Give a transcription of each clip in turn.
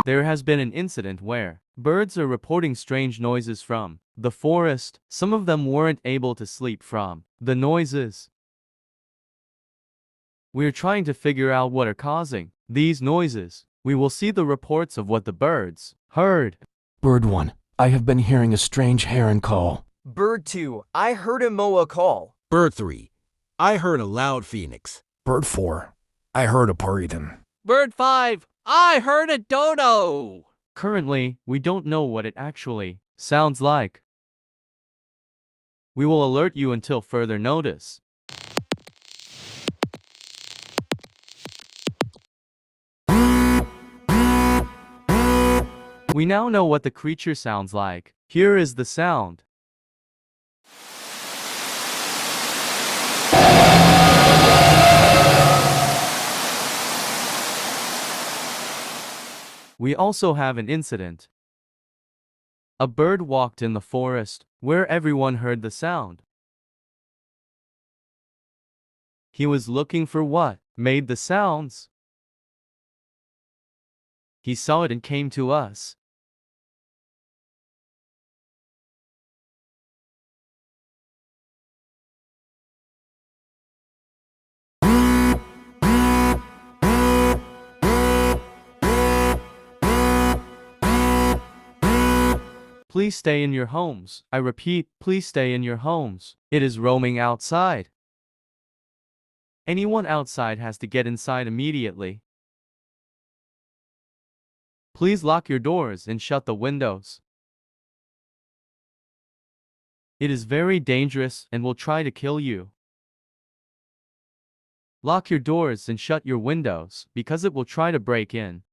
There has been an incident where birds are reporting strange noises from the forest. Some of them weren't able to sleep from the noises. We are trying to figure out what are causing these noises. We will see the reports of what the birds heard. Bird 1. I have been hearing a strange heron call. Bird 2. I heard a moa call. Bird 3. I heard a loud phoenix. Bird 4. I heard a puritan. Bird 5. I heard a dodo. Currently, we don't know what it actually sounds like. We will alert you until further notice. We now know what the creature sounds like. Here is the sound. We also have an incident. A bird walked in the forest, where everyone heard the sound. He was looking for what made the sounds. He saw it and came to us. Please stay in your homes. I repeat, please stay in your homes. It is roaming outside. Anyone outside has to get inside immediately. Please lock your doors and shut the windows. It is very dangerous and will try to kill you. Lock your doors and shut your windows because it will try to break in.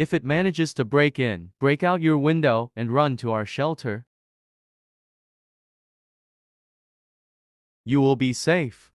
If it manages to break in, break out your window and run to our shelter. You will be safe.